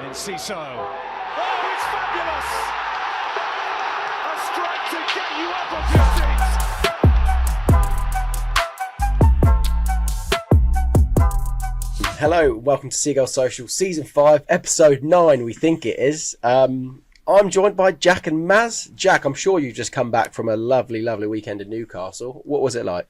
in Ciso. Oh, it's fabulous! A strike to get you up off your seats. Hello, welcome to Seagulls Social, Season 5, Episode 9, we think it is. I'm joined by Jack and Maz. Jack, I'm sure you've just come back from a lovely, lovely weekend in Newcastle. What was it like?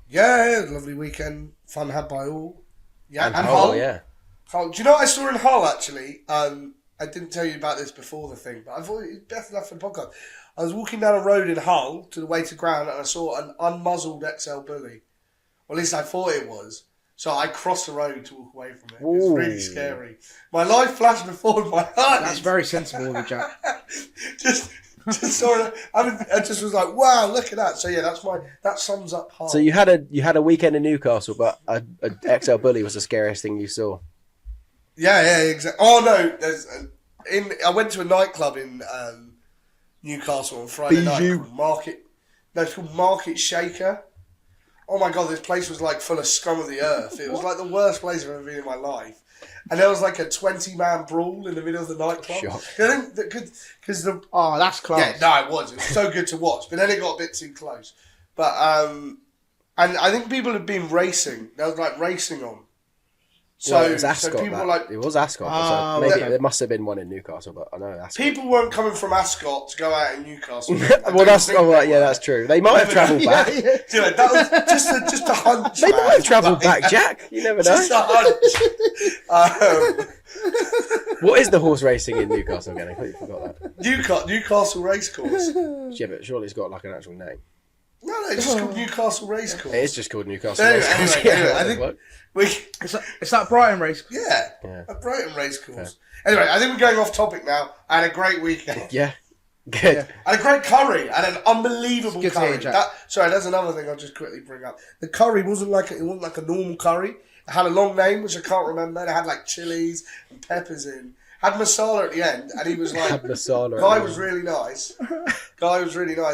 Yeah, lovely weekend. Fun had by all. Yeah, and Hull, Hull. yeah. Hull. Do you know what I saw in Hull, actually? I didn't tell you about this before the thing, but I thought it was best enough for the podcast. I was walking down a road in Hull to the way to ground and I saw an unmuzzled XL bully. Well, at least I thought it was. So I crossed the road to walk away from it. It was really scary. My life flashed before my eyes. That's very sensible of you, Jack. just sort of, I just was like, wow, look at that. So yeah, that sums up Hull. So you had a weekend in Newcastle, but a XL bully was the scariest thing you saw. Yeah, exactly. Oh no, I went to a nightclub in Newcastle on Friday night called Market. No, it's called Market Shaker. Oh my god, this place was like full of scum of the earth. It was like the worst place I've ever been in my life. And there was like a 20-man brawl in the middle of the nightclub. Oh, that's class. Yeah, no, it was. It was so good to watch. But then it got a bit too close. But and I think people had been racing. There was like racing on. So, well, it was Ascot. It was Ascot. So maybe there must have been one in Newcastle, but I know Ascot. People weren't coming from Ascot to go out in Newcastle. That's true. They might have travelled back. Yeah, that was just a hunch. They might have travelled back, Jack. You never know. Just a hunch. What is the horse racing in Newcastle again? I completely forgot that. Newcastle Racecourse. Yeah, but surely it's got like an actual name. No, it's just called Newcastle Racecourse. It is just called Newcastle Racecourse. Anyway, I think it's that Brighton race. Yeah, a Brighton Racecourse. Yeah. Anyway, I think we're going off topic now. I had a great weekend. Yeah, good. Yeah. I had a great curry. I had an unbelievable curry. Sorry, that's another thing I'll just quickly bring up. The curry wasn't like a normal curry. It had a long name which I can't remember. It had like chilies and peppers in. Had masala at the end, and he was like, Guy was really nice,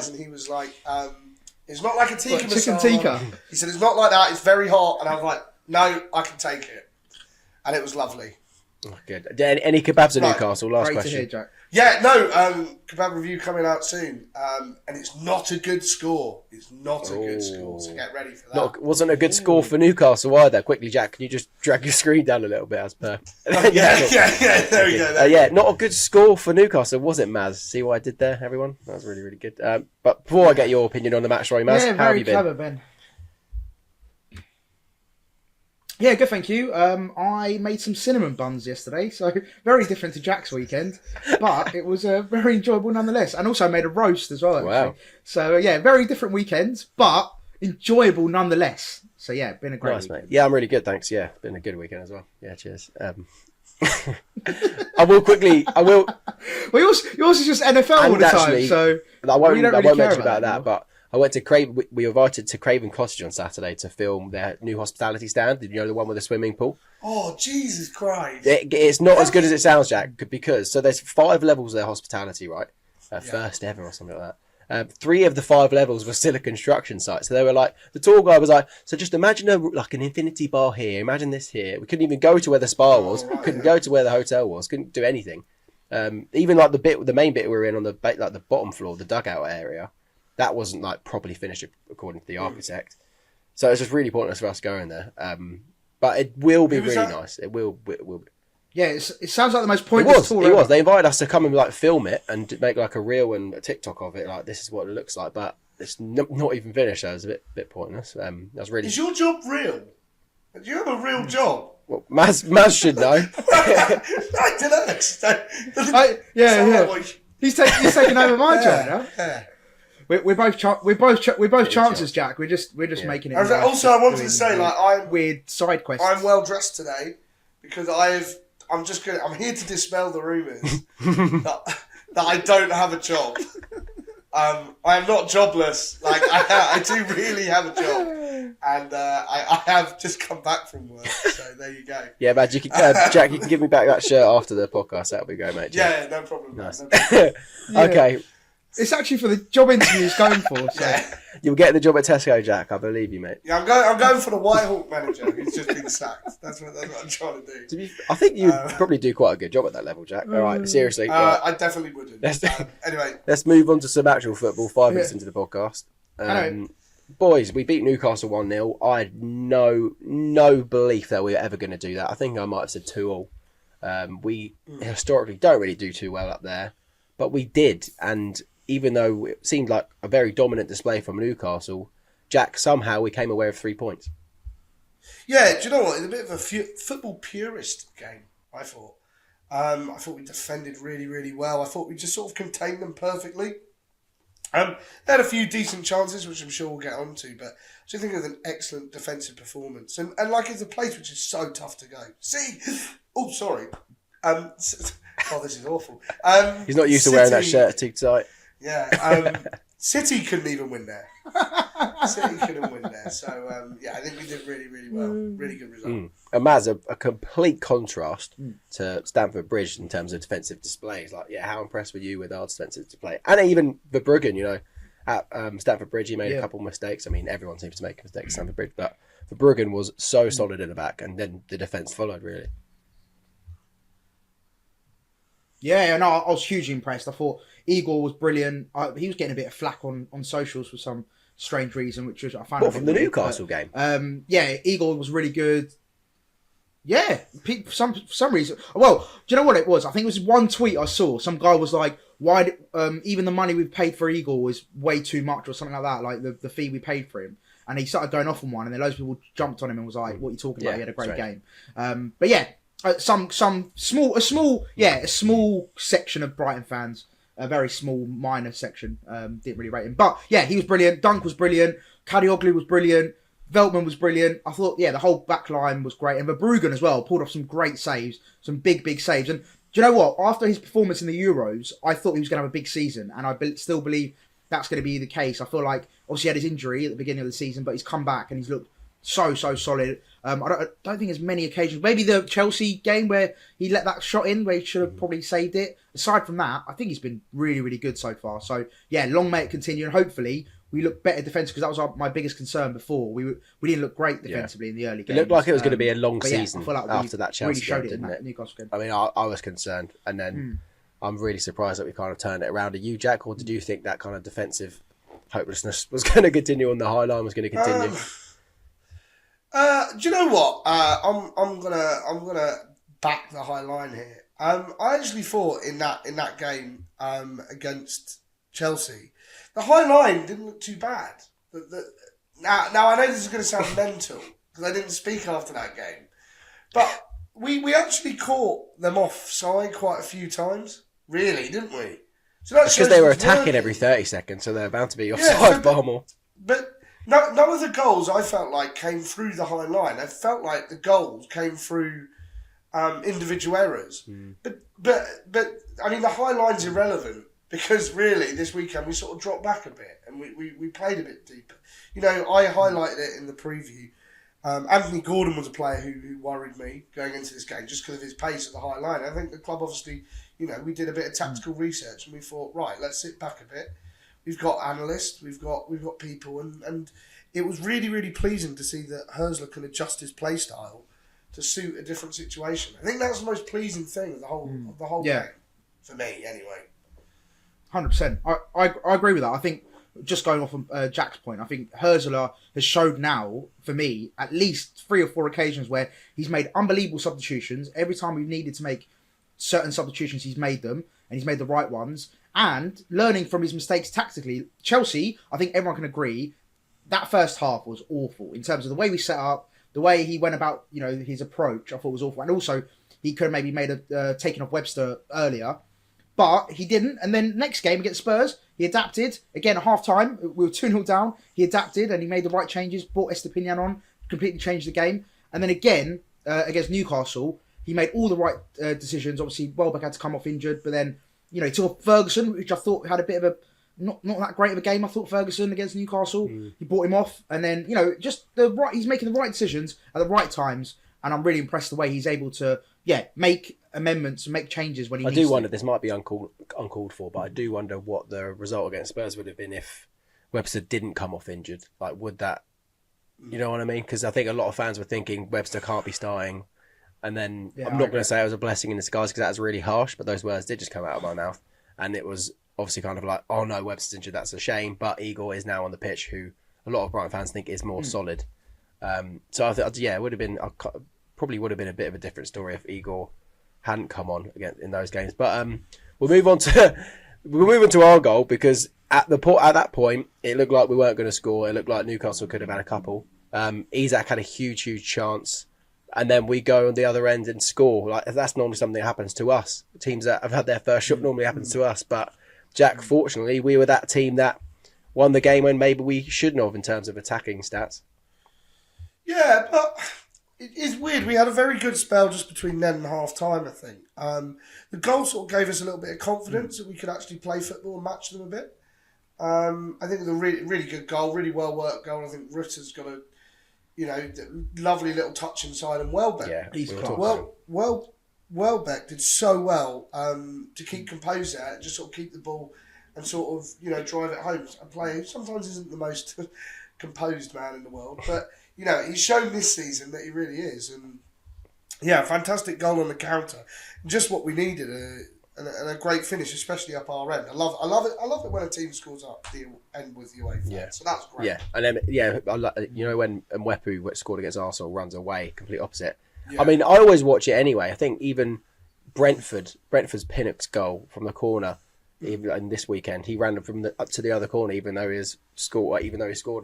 and he was like, it's not like a tikka masala. Chicken tikka. He said, it's not like that, it's very hot. And I was like, no, I can take it. And it was lovely. Oh, good. Any kebabs in Newcastle? Last Great question. To hear, Jack. Yeah, no, kebab review coming out soon. And it's not a good score. It's not a good score, so get ready for that. Wasn't a good score for Newcastle either. Quickly, Jack, can you just drag your screen down a little bit as per? Yeah, there we go. Yeah, not a good score for Newcastle, was it, Maz? See what I did there, everyone? That was really, really good. But before I get your opinion on the match, sorry, Maz, how have you been? Clever, Ben. Yeah, good, thank you. I made some cinnamon buns yesterday, so very different to Jack's weekend, but it was very enjoyable nonetheless. And also I made a roast as well, actually. Wow. So, yeah, very different weekends, but enjoyable nonetheless. So, yeah, been a great weekend. Mate. Yeah, I'm really good, thanks. Yeah, been a good weekend as well. Yeah, cheers. I will. Well, yours is just NFL all the time, so I won't mention about that, but I went to Craven. We were invited to Craven Cottage on Saturday to film their new hospitality stand. Did you know the one with the swimming pool? Oh, Jesus Christ! It's not as good as it sounds, Jack, because there's 5 levels of their hospitality, right? First ever or something like that. 3 of the 5 levels were still a construction site, so they were like, the tour guide was like, so just imagine an infinity bar here. Imagine this here. We couldn't even go to where the spa was. Couldn't go to where the hotel was. Couldn't do anything. Even like the main bit we were in on the bottom floor, the dugout area. That wasn't like properly finished according to the architect, so it's just really pointless for us going there. But it will be really nice. It will be. Yeah, it sounds like the most pointless tour. It was. They invited us to come and like film it and make like a reel and a TikTok of it. Like this is what it looks like, but it's not even finished. So it was a bit pointless. That's really. Is your job real? Do you have a real job? Well, Maz should know. I don't know. Yeah. He's taking over my job now. Yeah. We're both chances, Jack. We're just making it. Also, I wanted to say, like, I'm weird side quests. I'm well dressed today because I'm here to dispel the rumours that I don't have a job. I am not jobless. Like I do really have a job, and I have just come back from work. So there you go. Yeah, man, Jack, you can give me back that shirt after the podcast. That'll be great, mate. Yeah, no problem. Nice. No problem. Okay. It's actually for the job interview he's going for. So. Yeah. You'll get the job at Tesco, Jack. I believe you, mate. Yeah, I'm going for the Whitehawk manager who's just been sacked. That's what I'm trying to do. I think you probably do quite a good job at that level, Jack. All right, seriously. Right. I definitely wouldn't. Anyway. Let's move on to some actual football 5 minutes into the podcast. Boys, we beat Newcastle 1-0. I had no belief that we were ever going to do that. I think I might have said 2-2. We historically don't really do too well up there, but we did. And even though it seemed like a very dominant display from Newcastle, Jack, somehow we came away with 3 points. Yeah, do you know what? It's a bit of a football purist game, I thought. I thought we defended really, really well. I thought we just sort of contained them perfectly. They had a few decent chances, which I'm sure we'll get on to, but I just think it was an excellent defensive performance. And like, it's a place which is so tough to go. Oh, sorry. Oh, this is awful. He's not used to wearing that shirt too tight. Yeah. City couldn't even win there. City couldn't win there. So, yeah, I think we did really, really well. Really good result. And Maz, a complete contrast to Stamford Bridge in terms of defensive displays. Like, yeah, how impressed were you with our defensive display? And even Verbruggen, you know, at Stamford Bridge, he made a couple of mistakes. I mean, everyone seems to make mistakes at Stamford Bridge, but Verbruggen was so solid in the back, and then the defence followed, really. Yeah, no, I was hugely impressed. I thought Igor was brilliant. He was getting a bit of flack on socials for some strange reason, which was I found. What, from the Newcastle game? Yeah, Igor was really good. Yeah, for some reason. Well, do you know what it was? I think it was one tweet I saw. Some guy was like, "Why? Even the money we paid for Igor was way too much, or something like that. Like the fee we paid for him." And he started going off on one, and then loads of people jumped on him and was like, "What are you talking about? He had a great game." But yeah. Some small section of Brighton fans, a very small minor section, didn't really rate him. But yeah, he was brilliant. Dunk was brilliant. Kadioglu was brilliant. Veltman was brilliant. I thought, yeah, the whole back line was great. And Verbruggen as well pulled off some great saves, some big saves. And do you know what? After his performance in the Euros, I thought he was going to have a big season. And I still believe that's going to be the case. I feel like, obviously, he had his injury at the beginning of the season, but he's come back and he's looked so solid. I don't think there's many occasions. Maybe the Chelsea game where he let that shot in, where he should have probably saved it. Aside from that, I think he's been really, really good so far. So yeah, long may it continue, and hopefully we look better defensively, because that was my biggest concern before. We didn't look great defensively in the early games. It looked like it was going to be a long season like after that Chelsea really showed game, didn't it? Newcastle game. I mean, I was concerned, and then I'm really surprised that we kind of turned it around. Are you, Jack, or did you think that kind of defensive hopelessness was going to continue on the high line? Was going to continue? Do you know what? I'm gonna back the high line here. I actually thought in that game against Chelsea, the high line didn't look too bad. Now I know this is going to sound mental because I didn't speak after that game, but we actually caught them offside quite a few times. Really, didn't we? So that's because they were attacking every 30 seconds, so they're bound to be offside far more. But none of the goals I felt like came through the high line. I felt like the goals came through individual errors. But I mean, the high line's irrelevant because really this weekend we sort of dropped back a bit and we played a bit deeper. You know, I highlighted it in the preview. Anthony Gordon was a player who worried me going into this game just because of his pace at the high line. I think the club obviously, you know, we did a bit of tactical research and we thought, right, let's sit back a bit. We've got analysts, we've got people, and it was really, really pleasing to see that Herzler can adjust his play style to suit a different situation. I think that's the most pleasing thing of the whole game for me, anyway. 100%. I agree with that. I think just going off of Jack's point, I think Herzler has showed now, for me, at least 3 or 4 occasions where he's made unbelievable substitutions. Every time we've needed to make certain substitutions, he's made them, and he's made the right ones. And learning from his mistakes tactically. Chelsea, I think everyone can agree, that first half was awful in terms of the way we set up, the way he went about, you know, his approach. I thought was awful, and also he could have maybe made taken off Webster earlier, but he didn't. And then next game against Spurs, he adapted again at half time. We were 2-0 down. He adapted and he made the right changes. Brought Estepinian on, completely changed the game. And then again against Newcastle, he made all the right decisions. Obviously, Welbeck had to come off injured, but then, you know, he took Ferguson, which I thought had a bit of a not that great of a game. I thought Ferguson against Newcastle, he brought him off, and then, you know, just he's making the right decisions at the right times, and I'm really impressed the way he's able to make amendments and make changes when he needs I to. do wonder, this might be uncalled for, but I do wonder what the result against Spurs would have been if Webster didn't come off injured. Like, would that, you know what I mean? Because I think a lot of fans were thinking Webster can't be starting. And then I'm not going to say it was a blessing in disguise because that's really harsh, but those words did just come out of my mouth. And it was obviously kind of like, oh no, Webster's injured, that's a shame. But Igor is now on the pitch, who a lot of Brighton fans think is more solid. So I thought, it would have been, probably would have been a bit of a different story if Igor hadn't come on again in those games. But we'll move on to our goal, because at that point it looked like we weren't going to score. It looked like Newcastle could have had a couple. Isak had a huge chance, and then we go on the other end and score. Like, that's normally something that happens to us. Teams that have had their first shot normally happens to us. But Jack, fortunately, we were that team that won the game when maybe we shouldn't have in terms of attacking stats. Yeah, but it is weird. We had a very good spell just between then and half time, I think. The goal sort of gave us a little bit of confidence that we could actually play football and match them a bit. I think it was a really, really good goal, really well worked goal. I think Rutter's got a, lovely little touch inside, and Welbeck. Yeah, he's Welbeck did so well to keep composed there, just sort of keep the ball and sort of, drive it home. A player who sometimes isn't the most composed man in the world, but he's shown this season that he really is. And yeah, fantastic goal on the counter, just what we needed, and a great finish, especially up our end. I love it when a team scores up the end with UEFA. Yeah, so that's great. Yeah, and then when Mwepu scored against Arsenal, runs away, complete opposite. Yeah. I mean, I always watch it anyway. I think even Brentford's Pinnock's goal from the corner, even in this weekend, he ran from up to the other corner, even though he scored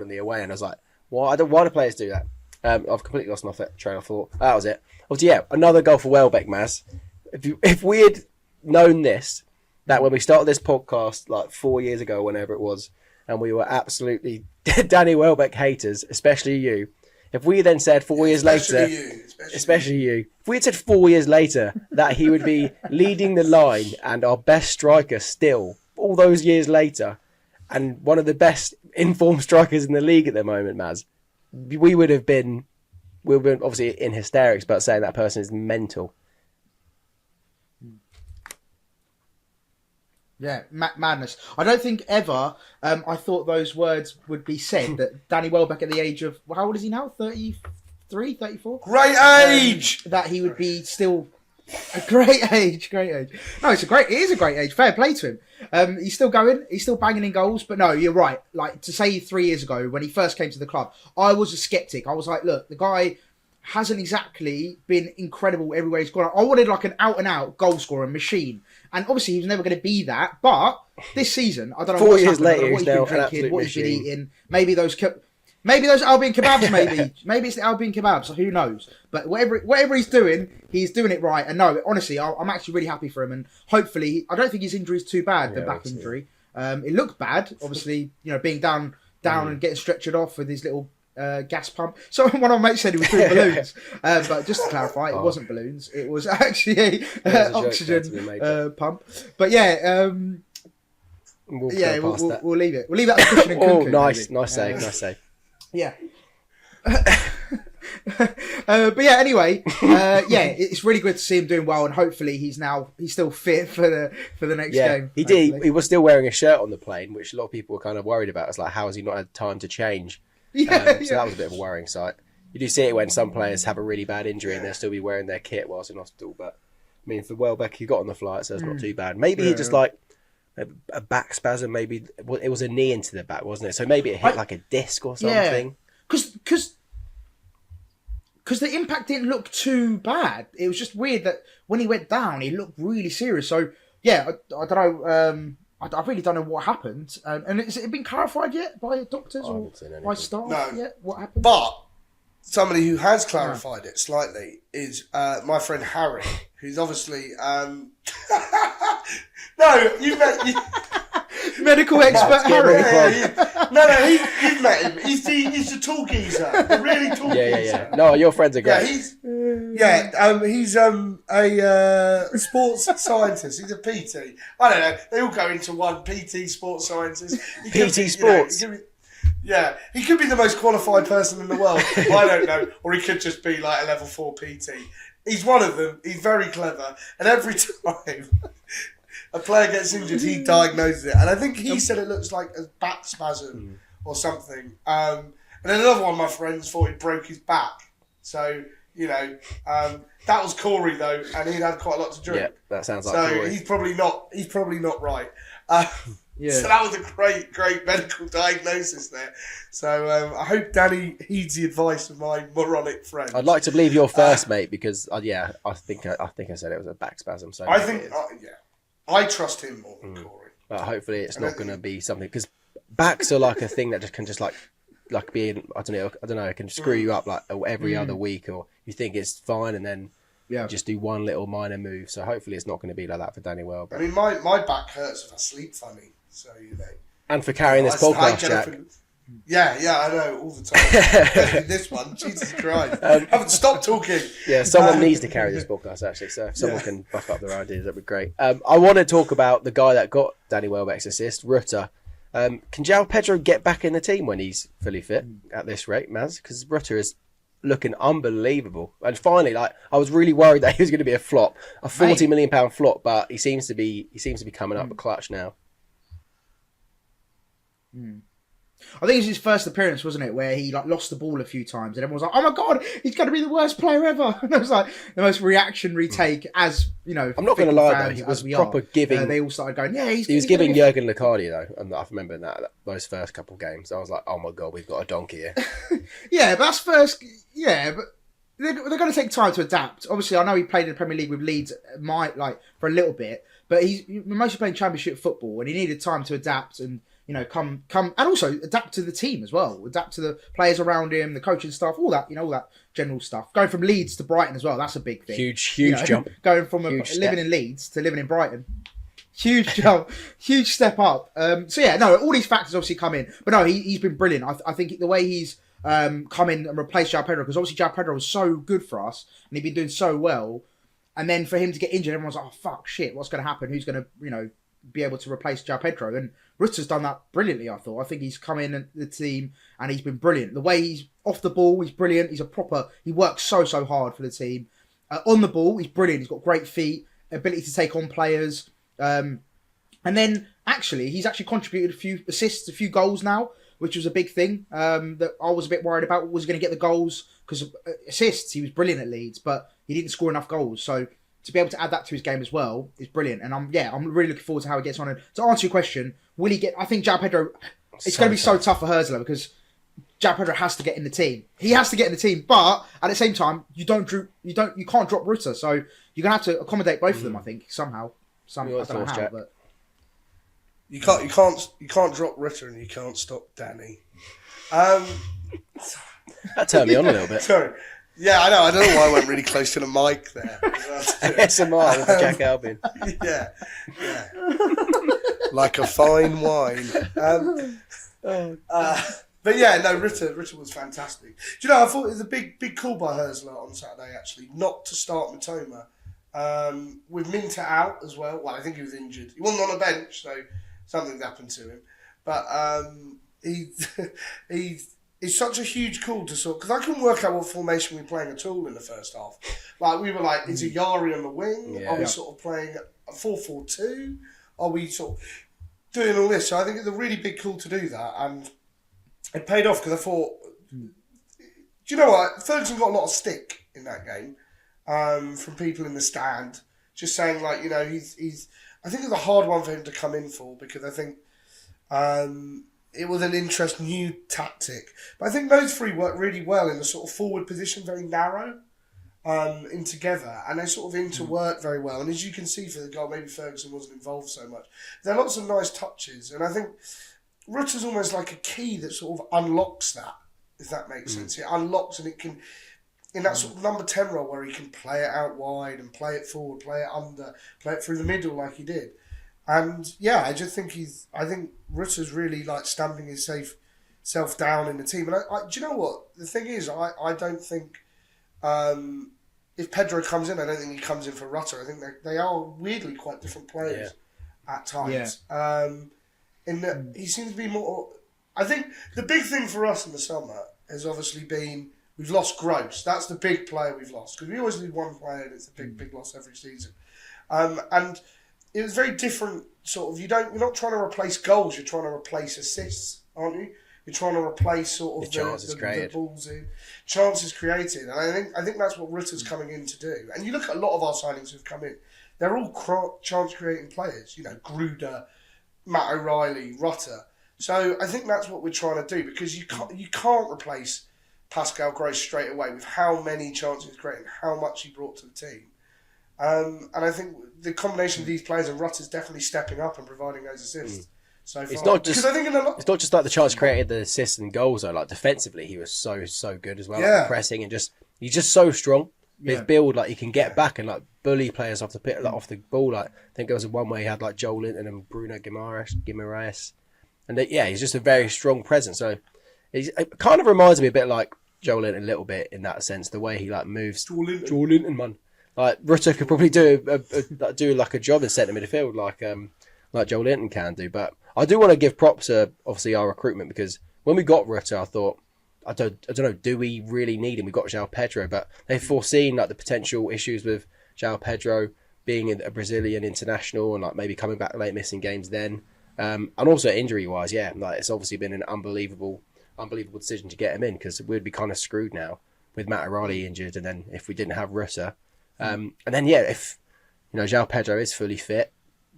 in the away, and I was like, why do players do that? I've completely lost my train of thought. That was it. Obviously, yeah, another goal for Welbeck, Maz. If we had known this, that when we started this podcast like 4 years ago, whenever it was, and we were absolutely Danny Welbeck haters, especially you. If we then said 4 years later, especially you, if we had said 4 years later that he would be leading the line and our best striker still, all those years later, and one of the best informed strikers in the league at the moment, Maz, we would have been obviously in hysterics about saying that person is mental. Yeah, madness. I don't think ever I thought those words would be said, that Danny Welbeck at the age of, how old is he now? 33, 34? Great age! That he would be still a great age. No, it is a great age. Fair play to him. He's still going. He's still banging in goals. But no, you're right. Like, to say 3 years ago when he first came to the club, I was a sceptic. I was like, look, the guy hasn't exactly been incredible everywhere he's gone. I wanted like an out-and-out goal-scoring machine. And obviously he was never going to be that. But this season, I don't know 4 years later, what he's been drinking, what he's been eating. Maybe those Albion kebabs, maybe. Maybe it's the Albion kebabs. Who knows? But whatever he's doing it right. And no, honestly, I'm actually really happy for him. And hopefully, I don't think his injury is too bad, the back injury. It looked bad, obviously, being down and getting stretchered off with his little gas pump. So one of my mates said he was doing balloons. But just to clarify, it wasn't balloons. It was actually a oxygen pump. But yeah, we'll leave it. We'll leave that cushion and Oh, cuckoo, nice save. Yeah. But yeah, anyway, it's really good to see him doing well, and hopefully he's still fit for the next game. He hopefully. did. He was still wearing a shirt on the plane, which a lot of people were kind of worried about. It's like, how has he not had time to change? So that was a bit of a worrying sight. You do see it when some players have a really bad injury and they'll still be wearing their kit whilst in hospital. But I mean, for Welbeck, he got on the flight, so it's not too bad. Maybe he just like a back spasm. Maybe it was a knee into the back, wasn't it? So maybe it hit like a disc or something. Because the impact didn't look too bad. It was just weird that when he went down, he looked really serious. So yeah, I don't know. I really don't know what happened. And has it been clarified yet by doctors or by staff yet? What happened? But somebody who has clarified it slightly is my friend Harry, who's obviously no, you've met medical expert Harry. You've met him. He's the tall geezer, the really tall geezer. Yeah. No, your friends are great. He's a sports scientist. He's a PT. I don't know. They all go into one. PT, sports scientist. Sports. He could be the most qualified person in the world. I don't know, or he could just be like a level 4 PT. He's one of them. He's very clever. And every time a player gets injured, he diagnoses it. And I think he said it looks like a back spasm or something. And then another one of my friends thought he broke his back. So, that was Corey, though, and he'd had quite a lot to drink. Yeah, that sounds like so Corey. he's probably not right. Yeah. So that was a great medical diagnosis there. So I hope Danny heeds the advice of my moronic friend. I'd like to believe you're first, mate, because I think I said it was a back spasm. So I think, I trust him more than Corey. But hopefully it's not going to be something, because backs are like a thing that can just like being, I don't know, it can screw you up like every other week, or you think it's fine and then just do one little minor move. So hopefully it's not going to be like that for Danny Welbeck. I mean, my back hurts if I sleep funny. So, And for carrying this podcast, Jack. Yeah, I know, all the time. Especially this one, Jesus Christ. I haven't stopped talking. Yeah, someone needs to carry this podcast, actually. So if someone can buck up their ideas, that'd be great. I want to talk about the guy that got Danny Welbeck's assist, Rutter. Can João Pedro get back in the team when he's fully fit at this rate, Maz? Because Rutter is looking unbelievable. And finally, I was really worried that he was going to be a flop, a £40 million flop, but he seems to be coming up a clutch now. I think it was his first appearance, wasn't it, where he lost the ball a few times, and everyone was like, "Oh my god, he's going to be the worst player ever!" And it was like the most reactionary take, as I'm not going to lie though, he was proper giving. They all started going, "Yeah, he was giving Jurgen Locardi though," and I remember those first couple of games. I was like, "Oh my god, we've got a donkey here." Yeah, but that's first. Yeah, but they're going to take time to adapt. Obviously, I know he played in the Premier League with Leeds, for a little bit, but he's mostly playing Championship football, and he needed time to adapt and. Come, and also adapt to the team as well. Adapt to the players around him, the coaching staff, all that, all that general stuff. Going from Leeds to Brighton as well, that's a big thing. Huge jump. Going from living in Leeds to living in Brighton. Huge jump, huge step up. All these factors obviously come in. But no, he's been brilliant. I think the way he's come in and replaced João Pedro, because obviously João Pedro was so good for us, and he'd been doing so well. And then for him to get injured, everyone's like, oh, fuck, shit, what's going to happen? Who's going to, be able to replace João Pedro? And Rutter's done that brilliantly, I thought. I think he's come in the team and he's been brilliant. The way he's off the ball, he's brilliant. He works so hard for the team. On the ball, he's brilliant. He's got great feet, ability to take on players. And then, he's actually contributed a few assists, a few goals now, which was a big thing that I was a bit worried about. Was going to get the goals, because of assists, he was brilliant at Leeds, but he didn't score enough goals. So to be able to add that to his game as well is brilliant. And I'm really looking forward to how he gets on. And to answer your question, will he get... I think João Pedro... It's going to be so tough for Hurtler, because João Pedro has to get in the team. He has to get in the team, but at the same time, you can't drop Rutter. So you're going to have to accommodate both of them, I think, somehow. I don't know how, but... You can't drop Rutter and you can't stop Danny. That turned me on a little bit. Sorry. Yeah, I know. I don't know why I went really close to the mic there. SMR with Jack Albion. Yeah. Like a fine wine. But yeah, no, Rutter was fantastic. Do you know, I thought it was a big call by Hurtler on Saturday, actually, not to start Matoma. With Minter out as well. Well, I think he was injured. He wasn't on a bench, so something's happened to him. But it's such a huge call to sort, because I couldn't work out what formation we were playing at all in the first half. Like, we were like, is it Yari on the wing? Yeah. Are we sort of playing a 4-4-2? Are we sort of doing all this? So I think it's a really big call to do that, and it paid off, because I thought, do you know what? Ferguson got a lot of stick in that game from people in the stand, just saying, like, he's I think it's a hard one for him to come in for, because I think it was an interesting new tactic. But I think those three work really well in the sort of forward position, very narrow, in together. And they sort of interwork very well. And as you can see for the goal, maybe Ferguson wasn't involved so much. There are lots of nice touches. And I think Rutter's almost like a key that sort of unlocks that, if that makes sense. It unlocks, and it can, in that sort of number 10 role where he can play it out wide and play it forward, play it under, play it through the middle like he did. And yeah, I think Rutter's really like stamping his self down in the team. And do you know what? The thing is, I don't think if Pedro comes in, I don't think he comes in for Rutter. I think they are weirdly quite different players at times. Yeah. In that he seems to be more. I think the big thing for us in the summer has obviously been We've lost Gross. That's the big player we've lost. Because we always need one player and it's a big loss every season. And it was very different sort of, you're not trying to replace goals, you're trying to replace assists, aren't you? You're trying to replace sort of the balls in, chances created. And I think that's what Rutter's coming in to do. And you look at a lot of our signings who've come in, they're all chance creating players. You know, Gruder, Matt O'Reilly, Rutter. So I think that's what we're trying to do, because you can't replace Pascal Gross straight away with how many chances created, how much he brought to the team. And I think the combination of these players and Rutter's definitely stepping up and providing those assists. So far. It's not just like the chance created, the assists and goals though. Like defensively, he was so good as well. Yeah. Like pressing and he's just so strong. His build, like he can get back and like bully players off the pit, like off the ball. Like I think there was one where he had like Joel Linton and Bruno Guimaraes, and he's just a very strong presence. So it kind of reminds me a bit like Joel Linton a little bit in that sense, the way he like moves. Joel Linton, man. Like Rutter could probably do a job in centre midfield like Joel Linton can do. But I do want to give props to obviously our recruitment, because when we got Rutter, I thought, I don't know, do we really need him? We got João Pedro, but they've foreseen like the potential issues with João Pedro being a Brazilian international and like maybe coming back late, missing games then, and also injury wise, like it's obviously been an unbelievable decision to get him in, because we'd be kind of screwed now with Matt O'Reilly injured, and then if we didn't have Rutter. And then if João Pedro is fully fit,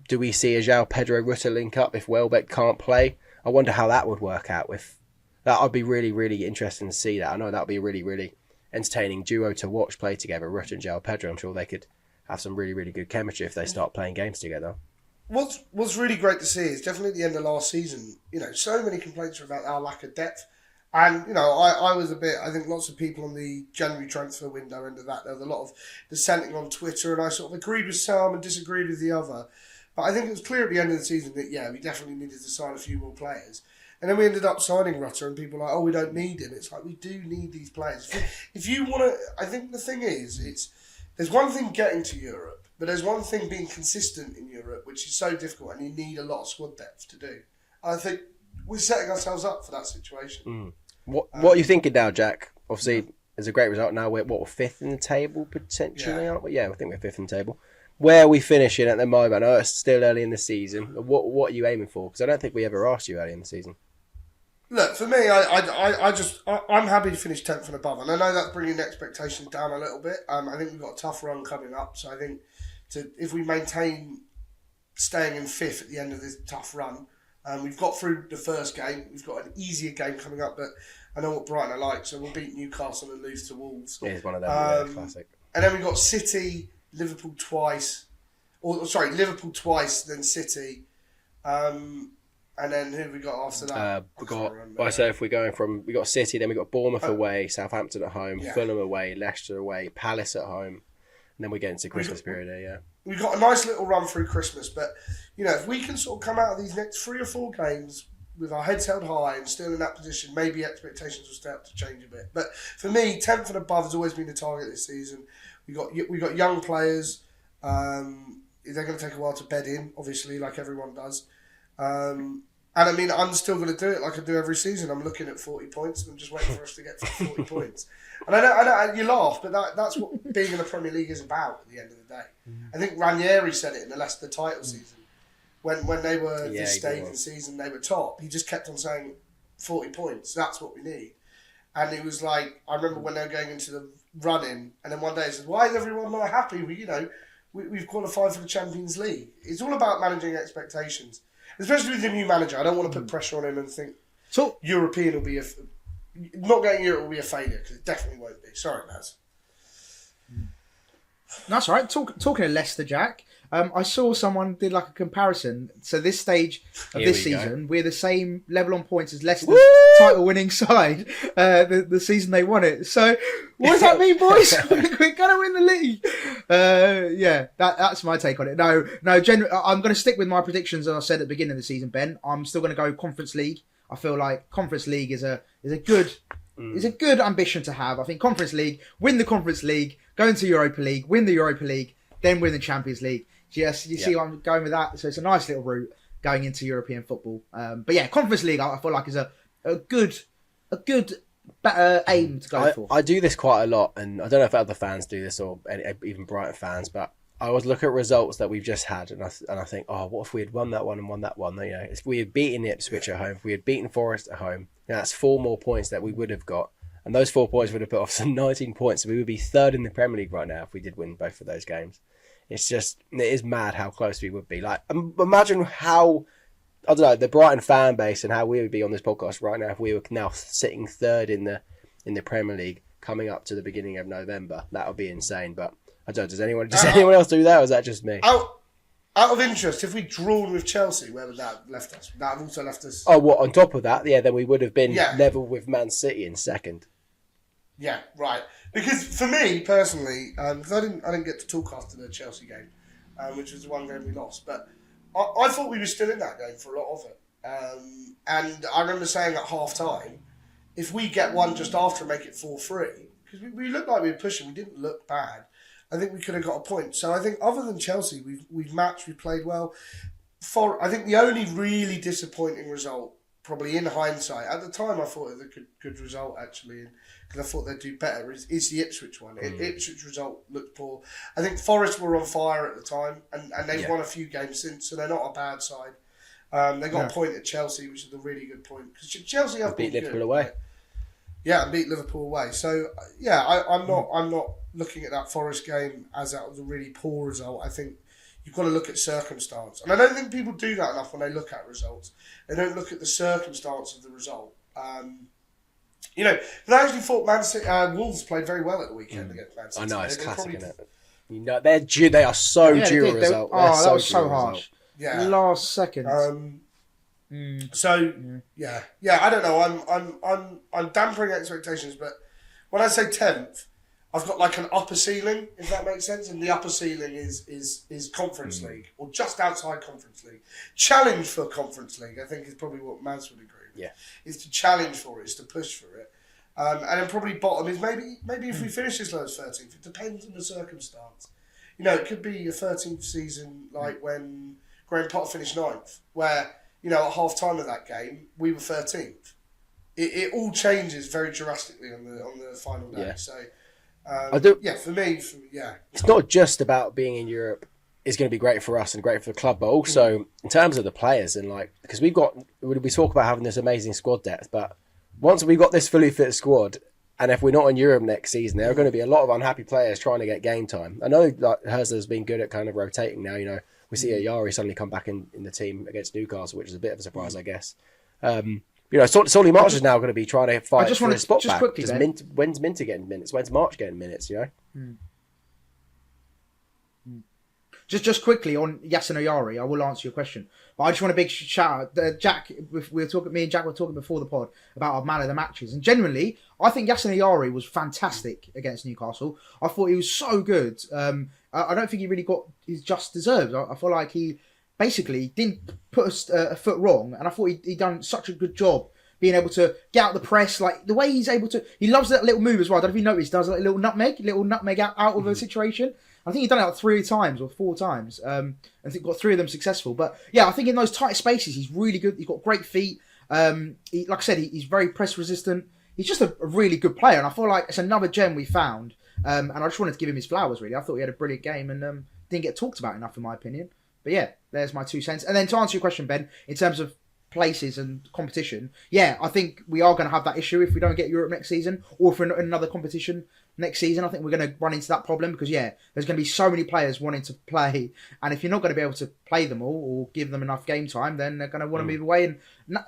do we see a João Pedro Rutter link up if Welbeck can't play? I wonder how that would work out. That I'd be really, really interested to see that. I know that would be a really, really entertaining duo to watch play together, Rutter and João Pedro. I'm sure they could have some really, really good chemistry if they start playing games together. What's really great to see is definitely at the end of last season, so many complaints were about our lack of depth. And, I was I think lots of people on the January transfer window end of that, there was a lot of dissenting on Twitter, and I sort of agreed with some and disagreed with the other. But I think it was clear at the end of the season that, we definitely needed to sign a few more players. And then we ended up signing Rutter, and people were like, oh, we don't need him. It's like, we do need these players. If you want to, I think the thing is, there's one thing getting to Europe, but there's one thing being consistent in Europe, which is so difficult, and you need a lot of squad depth to do. I think we're setting ourselves up for that situation. What are you thinking now, Jack? Obviously, there's a great result now. We're fifth in the table potentially, aren't we? Yeah, I think we're fifth in the table. Where are we finishing at the moment? I know it's still early in the season. What are you aiming for? Because I don't think we ever asked you early in the season. Look, for me, I'm happy to finish 10th and above, and I know that's bringing expectations down a little bit. I think we've got a tough run coming up, so I think if we maintain staying in 5th at the end of this tough run, we've got through the first game. We've got an easier game coming up, but I know what Brighton are like, so we'll beat Newcastle and lose to Wolves. Yeah, it's one of them. Classic. And then we've got City, Liverpool twice, Liverpool twice, then City, and then who have we got after that? We got City, then we got Bournemouth away, Southampton at home, Fulham away, Leicester away, Palace at home, and then we get into Christmas period here. We've got a nice little run through Christmas, but if we can sort of come out of these next 3 or 4 games with our heads held high and still in that position, maybe expectations will start to change a bit. But for me, 10th and above has always been the target this season. We got young players. They're going to take a while to bed in, obviously, like everyone does. And I mean, I'm still going to do it like I do every season. I'm looking at 40 points and I'm just waiting for us to get to 40 points. And I know you laugh, but that's what being in the Premier League is about at the end of the day. I think Ranieri said it in the Leicester title season. When they were this stage of the season, they were top. He just kept on saying 40 points. That's what we need. And it was like, I remember when they were going into the run-in, and then one day he said, why is everyone not happy? We've qualified for the Champions League. It's all about managing expectations. Especially with the new manager. I don't want to put pressure on him and think European will be not getting Europe will be a failure, because it definitely won't be. Sorry, Naz. That's all right. Talking of Leicester, Jack, I saw someone did like a comparison. So this stage of this season, we're the same level on points as Leicester's title-winning side. The season they won it. So what does that mean, boys? We're gonna win the league. That's my take on it. No. I'm going to stick with my predictions as I said at the beginning of the season, Ben. I'm still going to go Conference League. I feel like Conference League is a good ambition to have. I think Conference League, win the Conference League, go into Europa League, win the Europa League, then win the Champions League. Yes, you see where I'm going with that. So it's a nice little route going into European football. But yeah, Conference League I feel like is a good better aim to go for. I do this quite a lot, and I don't know if other fans do this or even Brighton fans, but I always look at results that we've just had, and I think, oh, what if we had won that one and won that one? You know, if we had beaten Ipswich at home, if we had beaten Forest at home, that's 4 more points that we would have got, and those 4 points would have put off some 19 points. So we would be 3rd in the Premier League right now if we did win both of those games. It is mad how close we would be. Like, imagine how, I don't know, the Brighton fan base and how we would be on this podcast right now if we were now sitting 3rd in the Premier League coming up to the beginning of November. That would be insane, but. I don't know, does anyone else do that, or is that just me? Out of interest, if we drawn with Chelsea, where would that have left us? Would that have also left us... Oh, what, on top of that? Yeah, then we would have been level with Man City in 2nd. Yeah, right. Because for me, personally, because I didn't get to talk after the Chelsea game, which was the one game we lost, but I thought we were still in that game for a lot of it. And I remember saying at half-time, if we get one just after and make it 4-3, because we looked like we were pushing, we didn't look bad, I think we could have got a point. So I think other than Chelsea, we've matched, we've played well. I think the only really disappointing result, probably in hindsight, at the time I thought it was a good result actually, because I thought they'd do better, is the Ipswich one. Ipswich result looked poor. I think Forest were on fire at the time, and they've won a few games since, so they're not a bad side. They got a point at Chelsea, which is a really good point, because Chelsea have beat been Liverpool good, away. Right? Yeah, and beat Liverpool away. So yeah, I'm not looking at that Forest game as that was a really poor result. I think you've got to look at circumstance, and I don't think people do that enough when they look at results. They don't look at the circumstance of the result. You know, but I actually thought Man City, Wolves played very well at the weekend against Man City. I know, it's They classic, probably- isn't it? You know, they are so due a result. That was so due a harsh. result. Yeah. Last second. So yeah, I don't know. I'm dampering expectations, but when I say 10th, I've got like an upper ceiling, if that makes sense, and the upper ceiling is Conference League or just outside Conference League. Challenge for Conference League, I think, is probably what Maz would agree with. Yeah, is to challenge for it, is to push for it, and then probably bottom is maybe if we finish as low as 13th, it depends on the circumstance. You know, it could be a 13th season like when Graham Potter finished 9th, where, you know, at half time of that game, we were 13th. It all changes very drastically on the final day. Yeah. So, for me, it's not just about being in Europe. It's going to be great for us and great for the club, but also in terms of the players and because we talk about having this amazing squad depth, but once we've got this fully fit squad, and if we're not in Europe next season, there are going to be a lot of unhappy players trying to get game time. I know that Herzler's been good at kind of rotating now. You know, we see Ayari suddenly come back in the team against Newcastle, which is a bit of a surprise, I guess. You know, Solly March is now going to be trying to fight for his spot back. Quickly, when's Minter getting minutes? When's March getting minutes, you know? Just quickly on Yasin Ayari, I will answer your question. But I just want a big shout out. Jack, me and Jack were talking before the pod about our man of the matches. And genuinely, I think Yasin Ayari was fantastic against Newcastle. I thought he was so good. I don't think he really got his just deserves. I feel like he basically didn't put a foot wrong. And I thought he done such a good job being able to get out the press. Like the way he's able to, he loves that little move as well. I don't know if you noticed, does like a little nutmeg out of a situation. I think he's done it like 3 times or 4 times. I think got 3 of them successful. But yeah, I think in those tight spaces, he's really good. He's got great feet. Like I said, he's very press resistant. He's just a really good player. And I feel like it's another gem we found. And I just wanted to give him his flowers, really. I thought he had a brilliant game and didn't get talked about enough, in my opinion. But yeah, there's my 2 cents. And then to answer your question, Ben, in terms of places and competition, yeah, I think we are going to have that issue if we don't get Europe next season, or if we're in another competition next season. I think we're going to run into that problem because, yeah, there's going to be so many players wanting to play, and if you're not going to be able to play them all or give them enough game time, then they're going to want to move away. And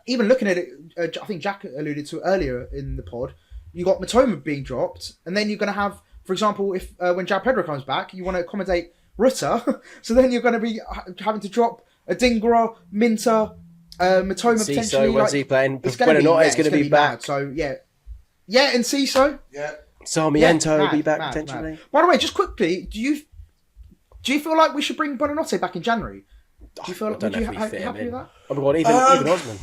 even looking at it, I think Jack alluded to earlier in the pod, you got Matoma being dropped, and then you're going to have, for example, if when João Pedro comes back, you want to accommodate Rutter, so then you're going to be having to drop Adingra, Minter, Matoma potentially. When's he playing? It's Whether or not he's going to be back. Mad. So yeah, and Ciso. Yeah. Sarmiento will be back potentially. Mad. By the way, just quickly, do you feel like we should bring Buonanotte back in January? Do you feel like would you happy with that? Oh my god, even Osman.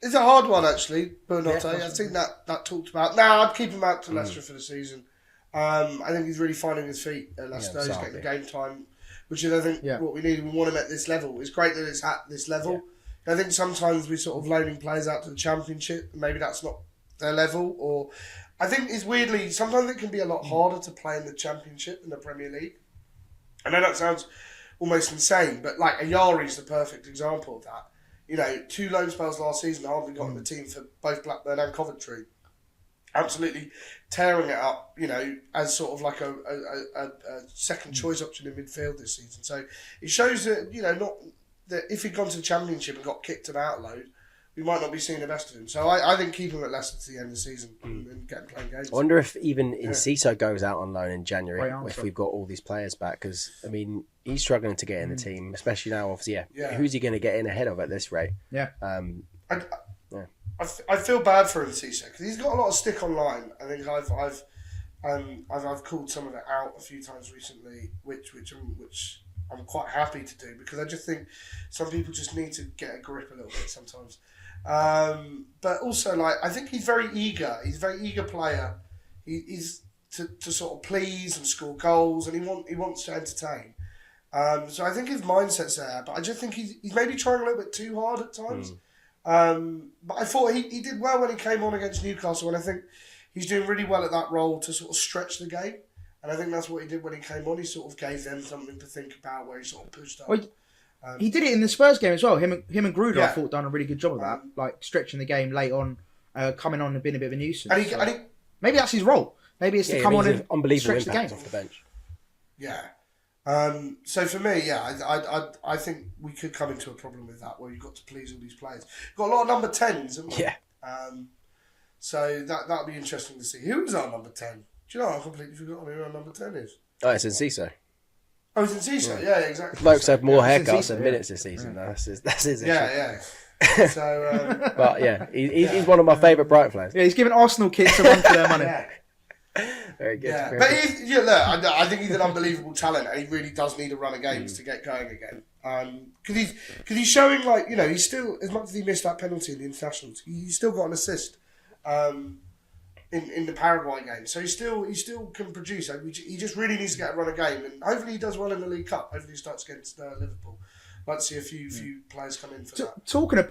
It's a hard one actually, Buonanotte. I think that talked about. I'd keep him out to Leicester for the season. I think he's really finding his feet at Leicester. He's getting the game time, which is, I think, what we need. We want him at this level. It's great that it's at this level I think sometimes we're sort of loaning players out to the Championship. Maybe that's not their level. Or I think it's weirdly, sometimes it can be a lot harder to play in the Championship than the Premier League. I know that sounds almost insane, but like Ayari's the perfect example of that. You know, 2 loan spells last season, hardly got in the team for both Blackburn and Coventry. Absolutely tearing it up, you know, as sort of like a second choice option in midfield this season. So it shows that, you know, not that if he'd gone to the Championship and got kicked about a load, we might not be seeing the best of him. So I think keep him at Leicester to the end of the season and get him playing games. I wonder if even Enciso goes out on loan in January if we've got all these players back, because I mean he's struggling to get in the team, especially now. Obviously, who's he going to get in ahead of at this rate? Yeah. I feel bad for Enciso because he's got a lot of stick online. I think I've called some of it out a few times recently, which I'm quite happy to do, because I just think some people just need to get a grip a little bit sometimes. But also, like, I think he's very eager. He's a very eager player. He's to sort of please and score goals, and he wants to entertain. So I think his mindset's there, but I just think he's maybe trying a little bit too hard at times. But I thought he did well when he came on against Newcastle, and I think he's doing really well at that role to sort of stretch the game. And I think that's what he did when he came on. He sort of gave them something to think about, where he sort of pushed up. Well, he did it in the Spurs game as well. Him and Gruder, I thought, done a really good job of that, like stretching the game late on, coming on and being a bit of a nuisance. And maybe that's his role. Maybe it's to come on and unbelievable stretch the game off the bench. Yeah. So for me, I think we could come into a problem with that, where you've got to please all these players. You've got a lot of number 10s, haven't we? Yeah. So that'll be interesting to see. Who is our number 10? Do you know, I completely forgot who our number 10 is. Oh, it's Enciso. Oh, it's Enciso. Yeah, exactly. Blokes have more haircuts than minutes this season. Yeah. That's his issue. Yeah. So, but yeah, he's one of my favourite Brighton players. Yeah, he's giving Arsenal kids a run for their money. Very good. Yeah, but look, I think he's an unbelievable talent, and he really does need a run of games to get going again. Because he's showing, like, you know, he's still, as much as he missed that penalty in the internationals, he's still got an assist in the Paraguay game. So he still can produce. He just really needs to get a run of game, and hopefully he does well in the League Cup. Hopefully he starts against Liverpool. I'd like to see a few players come in for that. Talking of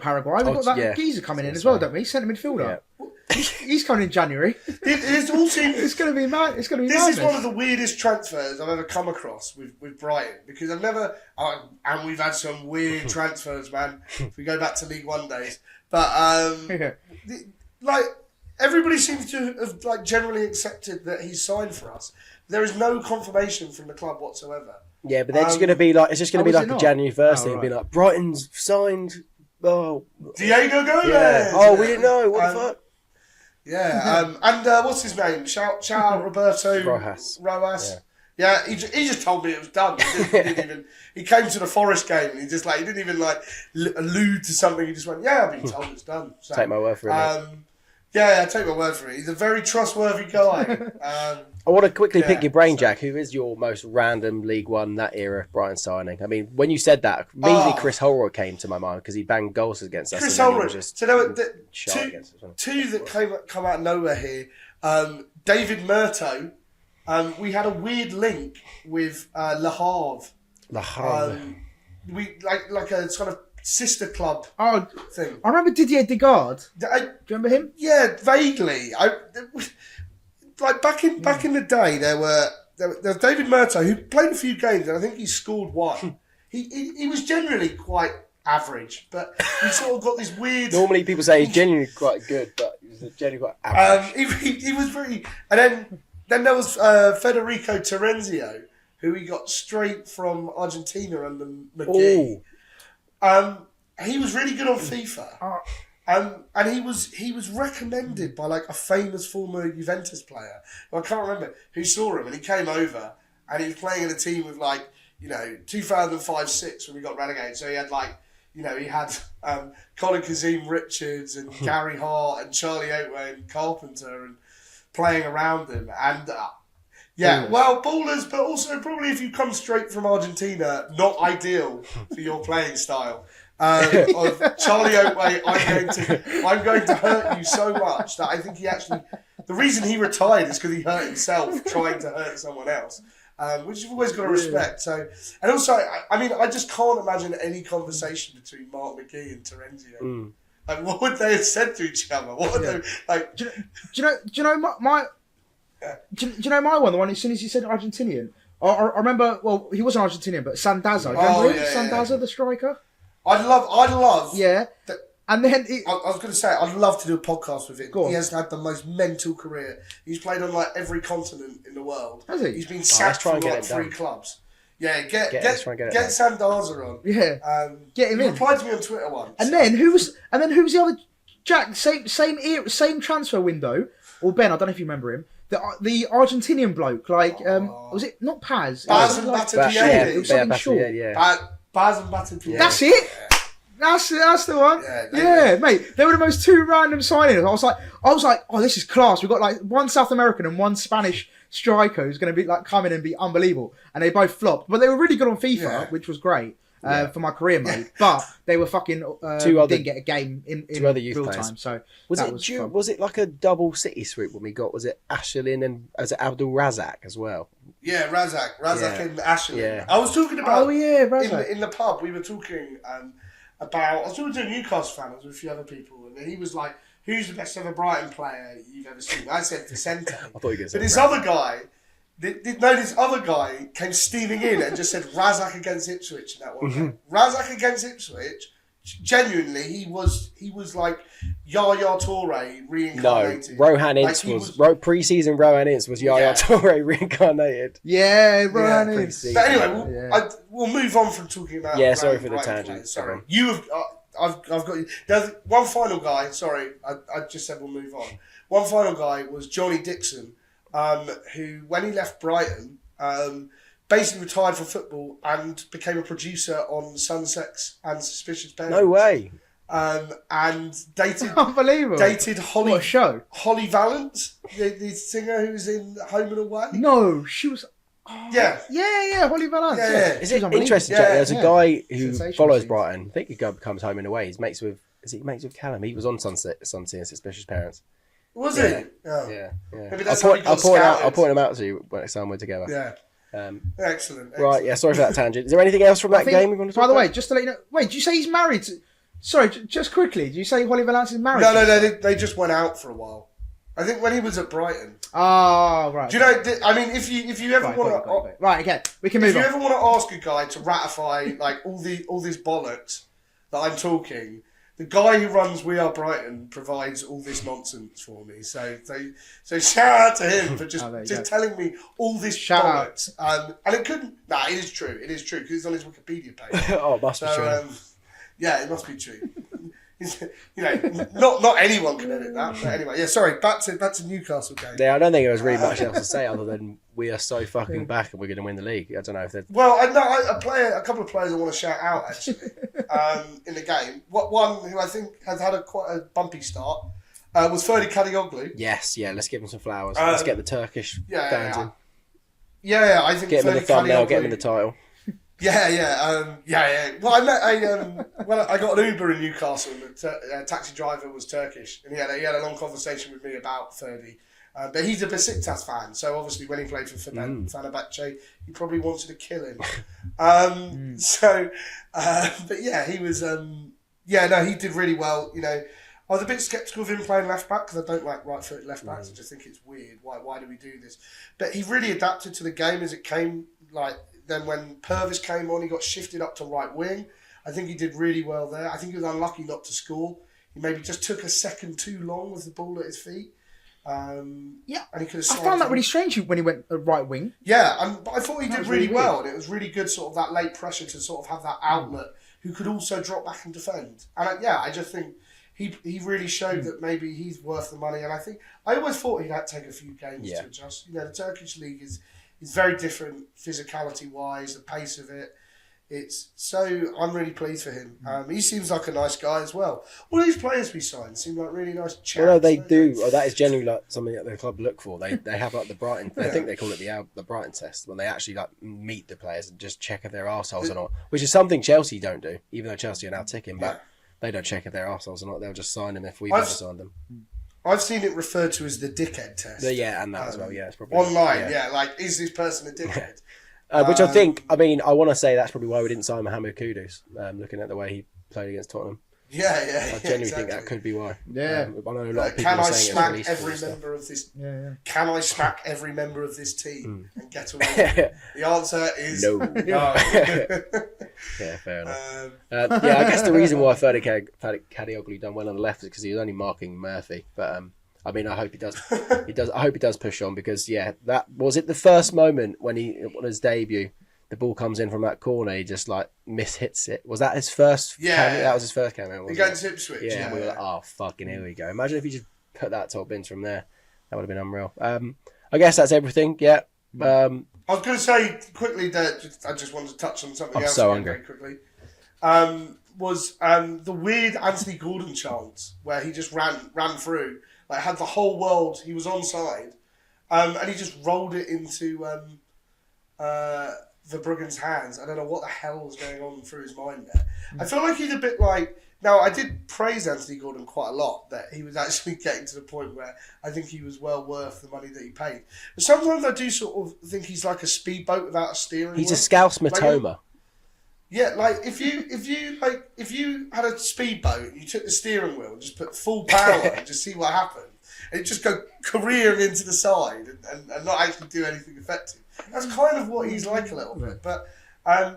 Paraguay, we've got that geezer coming in as well, don't we? He's centre midfielder. Yeah. He's coming in January. It's all it's going to be mad. It's going to be This madness. is one of the weirdest transfers I've ever come across with Brighton, because I've never... and we've had some weird transfers, man, if we go back to League One days. But, like, everybody seems to have, like, generally accepted that he's signed for us. There is no confirmation from the club whatsoever. Yeah, but they're just going to be like... It's just going to be like a January 1st thing. It'll be like, Brighton's signed... Oh, Diego Gomez! Yeah. Oh, we didn't know. What the fuck? Yeah, and what's his name? Shout out Roberto Rojas. Yeah, he just told me it was done. He came to the Forest game and he didn't even allude to something. He just went, "Yeah, I've been told it's done." So, take my word for it. Yeah, I take my word for it. He's a very trustworthy guy. I want to quickly pick your brain, Jack. Who is your most random League One that era Brighton signing? I mean, when you said that, immediately Chris Holroyd came to my mind because he banged goals against us. Chris Holroyd. So there were two that come out of nowhere here. David Murto. We had a weird link with Le Havre. Le Havre. We like a sort of sister club thing. I remember Didier Degarde. Do you remember him? Yeah, vaguely. Like back in the day, there was David Murto, who played a few games, and I think he scored one. He was generally quite average, but he sort of got this weird... Normally people say he's genuinely quite good, but he was genuinely quite average. He was very... And then there was Federico Terenzio, who he got straight from Argentina under McGee. He was really good on FIFA. And he was recommended by like a famous former Juventus player. I can't remember who saw him, and he came over and he was playing in a team with 2005-06 when we got relegated. So he had Colin Kazim Richards and Gary Hart and Charlie Oatway and Carpenter and playing around him. And ballers, but also probably if you come straight from Argentina, not ideal for your playing style. Of Charlie Oatway, I'm going to hurt you so much that I think the reason he retired is because he hurt himself trying to hurt someone else. which you've always got to respect. So, and also, I mean, I just can't imagine any conversation between Mark McGee and Terenzio. Like, what would they have said to each other? What would they like? Do you know my do you know my one? The one as soon as you said Argentinian, I remember. Well, he wasn't Argentinian, but Sandaza. Remember him? Sandaza, the striker. I'd love. Yeah. And then I was going to say, I'd love to do a podcast with him. He has had the most mental career. He's played on like every continent in the world. Has he? He's been sacked from like 3 clubs. Yeah, get Sandaza on. Yeah, get him he in. Replied to me on Twitter once. And then who was the other Jack? Same transfer window. Or Ben, I don't know if you remember him. The Argentinian bloke, like was it not Paz? Baz and Batapiedi. It was something short. Baz and Batapiedi. That's it. That's the one. Yeah, mate. They were the most 2 random signings. I was like, oh, this is class. We've got like 1 South American and 1 Spanish striker who's going to be like come in and be unbelievable. And they both flopped, but they were really good on FIFA, which was great for my career mode. But they were fucking didn't get a game in real time. So was it like a double City swoop when we got? Was it Ashlin and was it Abdul Razak as well? Yeah, Razak and Ashlin. Yeah. I was talking about. Razak. In the pub. We were talking. I was talking to a Newcastle fan, with a few other people, and he was like, "Who's the best ever Brighton player you've ever seen?" I said Vicente. I thought you were going to say this other guy, this other guy came steaming in and just said Razak against Ipswich in that one game. Razak against Ipswich. Genuinely, he was like Yaya Toure reincarnated. No, Rohan Ince pre-season. Rohan Ince was Yaya Toure reincarnated. Yeah, Rohan Ince. But anyway, we'll move on from talking about. Yeah, sorry for the tangent. Players. Sorry, you have. I've got you. There's one final guy. Sorry, I just said we'll move on. One final guy was Johnny Dixon, who when he left Brighton. Basically retired from football and became a producer on Sussex and Suspicious Parents. No way. And dated unbelievable. Dated Holly. What a show. Holly Valance, the singer who's in Home and Away. No, she was. Oh, yeah, Holly Valance. Yeah. Is it interesting? Jack? There's a guy who follows Brighton. I think he becomes Home and Away. He's mates with. Is he mates with Callum? He was on Sunset and Suspicious Parents. Was he? Oh. Yeah. Maybe that's I'll point him out to you next time we're together. Yeah. Excellent. Right, yeah, sorry for that tangent. Is there anything else from that game we want to talk about? By the way, just to let you know, wait, did you say he's married to... Sorry, just quickly, did you say Holly Valance is married? No, they just went out for a while. I think when he was at Brighton. Oh, right. Do you know, I mean, if you ever want to... Right, okay, we can move on. If you ever want to ask a guy to ratify like all this bollocks that I'm talking... The guy who runs We Are Brighton provides all this nonsense for me. So shout out to him for just telling me all this bollocks. And it couldn't... Nah, it is true. It is true because it's on his Wikipedia page. Oh, it must be true. Yeah, it must be true. Not anyone can edit that. But anyway, yeah, sorry. Back to Newcastle game. Yeah, I don't think there was really much else to say other than we are so fucking back and we're going to win the league. I don't know if they're... Well, a couple of players I want to shout out actually in the game. One who I think has had quite a bumpy start was Ferdi Kadioglu. Yes, yeah. Let's give him some flowers. Let's get the Turkish fans in. Yeah. I think get him in the thumbnail. Get him in the title. Yeah. Well, I got an Uber in Newcastle, and the taxi driver was Turkish, and he had a long conversation with me about Ferdi. But he's a Besiktas fan, so obviously when he played for Fenerbahce, he probably wanted to kill him. But yeah, he was. He did really well. You know, I was a bit sceptical of him playing left back because I don't like right-footed left backs. I just think it's weird. Why do we do this? But he really adapted to the game as it came. Like. Then when Purvis came on, he got shifted up to right wing. I think he did really well there. I think he was unlucky not to score. He maybe just took a second too long with the ball at his feet. And he could have. I found that really strange when he went right wing. Yeah, but I thought he did really well, and it was really good, sort of that late pressure to sort of have that outlet who could also drop back and defend. And I just think he really showed that maybe he's worth the money. And I always thought he'd had to take a few games to adjust. You know, the Turkish league is very different physicality wise, the pace of it. I'm really pleased for him. He seems like a nice guy as well. All these players we signed seem like really nice chaps. Well, no, they do. Well, that is generally like something that the club look for. They have like the Brighton. I think they call it the Brighton test when they actually like meet the players and just check if they're arseholes or not. Which is something Chelsea don't do, even though Chelsea are now ticking. But they don't check if they're arseholes or not. They'll just sign them if we've ever signed them. I've seen it referred to as the dickhead test. Yeah, and that as well. Yeah, it's probably online. Yeah, like is this person a dickhead? Which I think. I mean, I want to say that's probably why we didn't sign Mohamed Kudus. Looking at the way he played against Tottenham. Yeah. I genuinely think that could be why. Yeah. I know a lot of people can are I saying smack it's every stuff. member of this? Yeah. Can I smack every member of this team and get away? The answer is No. no. Yeah, fair enough. I guess the reason why Kadioglu done well on the left is because he was only marking Murphy. But I mean, I hope he does. I hope he does push on because that was it. The first moment when on his debut, the ball comes in from that corner, he just like mishits it. Was that his first? Cameo? That was his first cameo. Wasn't Against it? Ipswich. Yeah, and we were like, oh fucking, here we go. Imagine if he just put that top bins from there. That would have been unreal. I guess that's everything. Yeah. I was going to say quickly that I just wanted to touch on something else so again very quickly. Was the weird Anthony Gordon chance where he just ran through, like had the whole world. He was onside, and he just rolled it into Verbruggen's hands. I don't know what the hell was going on through his mind there. I feel like he's a bit like. Now, I did praise Anthony Gordon quite a lot, that he was actually getting to the point where I think he was well worth the money that he paid. But sometimes I do sort of think he's like a speedboat without a steering wheel. He's a Scouse Matoma. Yeah, like if you had a speedboat, you took the steering wheel and just put full power and just see what happened. And just go careering into the side and not actually do anything effective. That's kind of what he's like a little bit. But I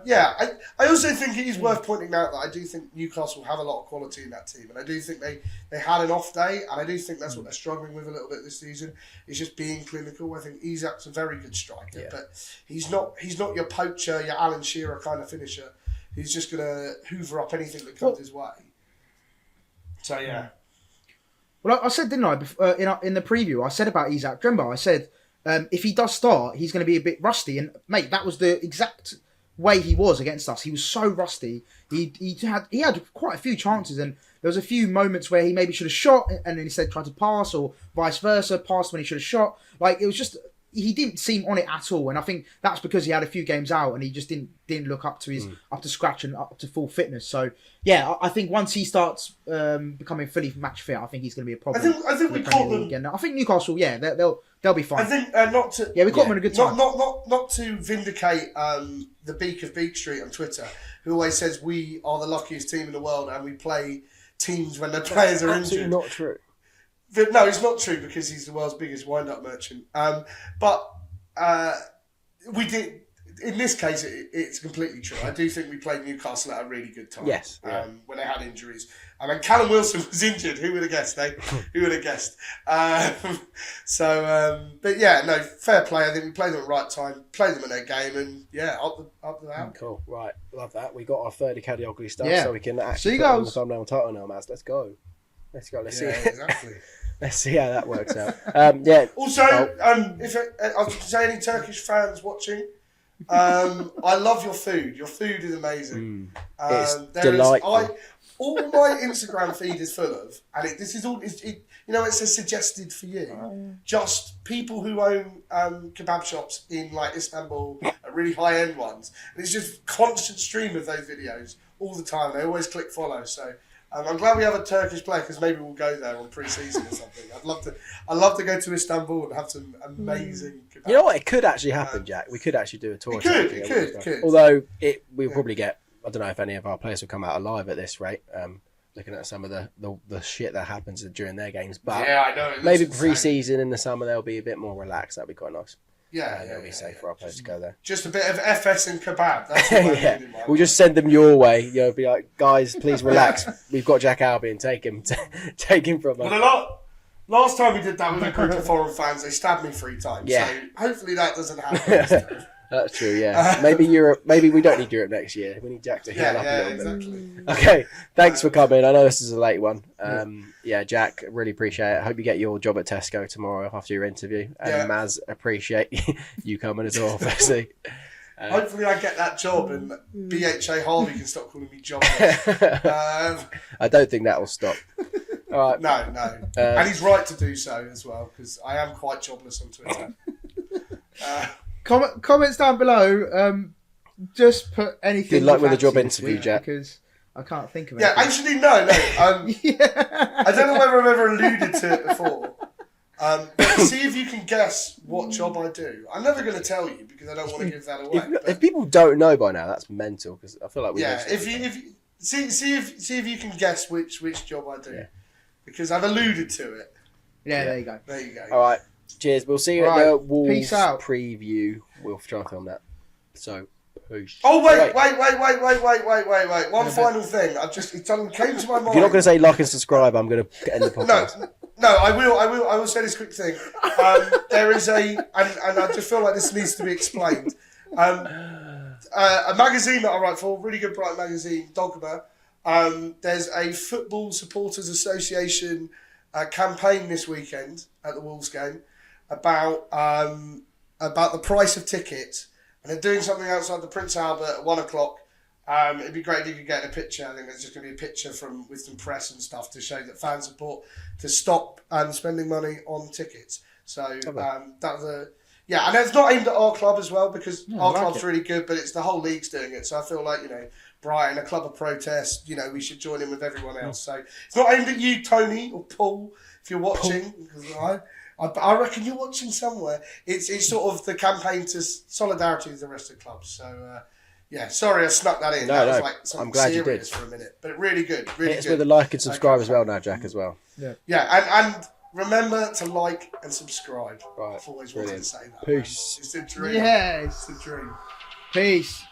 also think it is worth pointing out that I do think Newcastle have a lot of quality in that team, and I do think they had an off day, and I do think that's what they're struggling with a little bit this season. Is just being clinical. I think Isak's a very good striker, but he's not your poacher, your Alan Shearer kind of finisher. He's just gonna hoover up anything that comes his way. So yeah. Well, I said, didn't I, in the preview, I said about Isak. Remember, I said if he does start, he's going to be a bit rusty. And mate, that was the exact way he was against us. He was so rusty. He had quite a few chances, and there was a few moments where he maybe should have shot and then instead tried to pass, or vice versa, passed when he should have shot. Like it was just. He didn't seem on it at all, and I think that's because he had a few games out and he just didn't look up to his up to scratch and up to full fitness. So yeah, I think once he starts becoming fully match fit, I think he's going to be a problem. I think we caught them again. I think Newcastle, they'll be fine. I think not to we caught them at a good time. Not to vindicate the Beak of Beak Street on Twitter, who always says we are the luckiest team in the world and we play teams when their players are injured. Not true. No, it's not true because he's the world's biggest wind-up merchant. But we did. In this case, it's completely true. I do think we played Newcastle at a really good time. Yes. When they had injuries. I mean, Callum Wilson was injured. Who would have guessed, eh? Who would have guessed? But yeah, no, fair play. I think we played them at the right time, played them in their game, and yeah, up the out. Cool. Right. Love that. We got our third Kadioglu stuff, so we can actually Seagulls. put all the thumbnail title now, Maz. Let's go. Let's see. Exactly. Let's see how that works out. Also, if I was to say any Turkish fans watching, I love your food. Your food is amazing. It's delightful. All my Instagram feed is full of, and it says suggested for you. Just people who own kebab shops in like Istanbul, really high end ones, and it's just constant stream of those videos all the time. They always click follow. So. I'm glad we have a Turkish player because maybe we'll go there on pre-season or something. I'd love to go to Istanbul and have some amazing kebab. You know what? It could actually happen, Jack. We could actually do a tour. It could. Although we'll probably get. I don't know if any of our players will come out alive at this rate. Looking at some of the shit that happens during their games, but yeah, I know. Maybe pre-season in the summer they'll be a bit more relaxed. That'd be quite nice. It'll be safe for our players to go there. Just a bit of FS and kebab. That's what I need in my We'll just send them your way. Be like, guys, please relax. We've got Jack Albion. Take him from us. Well, last time we did that with a group of foreign fans, they stabbed me 3 times. Yeah. So hopefully that doesn't happen this time. That's true, yeah. Maybe Europe. Maybe we don't need Europe next year. We need Jack to heal up a little bit. Okay, thanks for coming. I know this is a late one. Jack, really appreciate it. I hope you get your job at Tesco tomorrow after your interview. And Maz, appreciate you coming as well, firstly. Hopefully I get that job and BHA Harvey can stop calling me jobless. I don't think that will stop. All right. No. And he's right to do so as well, because I am quite jobless on Twitter. Comments down below. Just put anything. Good luck with the job interview, Jack. Because I can't think of it. Yeah, actually, no. I don't know whether I've ever alluded to it before. But see if you can guess what job I do. I'm never going to tell you because I don't want to give that away. If people don't know by now, that's mental because I feel like we. Yeah, if you see if you can guess which job I do, because I've alluded to it. Yeah, there you go. There you go. All right, cheers. We'll see you at the Wolves Peace out. preview. We'll try and film that. So, peace. Oh wait! One final thing. It came to my mind. If you're not going to say like and subscribe, I'm going to end the podcast. No, I will say this quick thing. There is and I just feel like this needs to be explained. A magazine that I write for, really good Brighton magazine, Dogma. There's a Football Supporters Association campaign this weekend at the Wolves game about the price of tickets, and they're doing something outside the Prince Albert at 1:00. It'd be great if you could get a picture. I think there's just going to be a picture with some press and stuff to show that fan support to stop spending money on tickets. So that was and it's not aimed at our club as well because our club's really good, but it's the whole league's doing it. So I feel like Brighton, a club of protest, we should join in with everyone else. So it's not aimed at you, Tony or Paul, if you're watching. Because I reckon you're watching somewhere. It's sort of the campaign to solidarity with the rest of the clubs. So. Sorry I snuck that in. That was like something I'm glad you did for a minute. But really good. Really good. Hit us with a like and subscribe as well now, Jack, as well. Yeah, and remember to like and subscribe. Right. I've always wanted to say that. Peace. Man. It's a dream. Yes. It's a dream. Peace.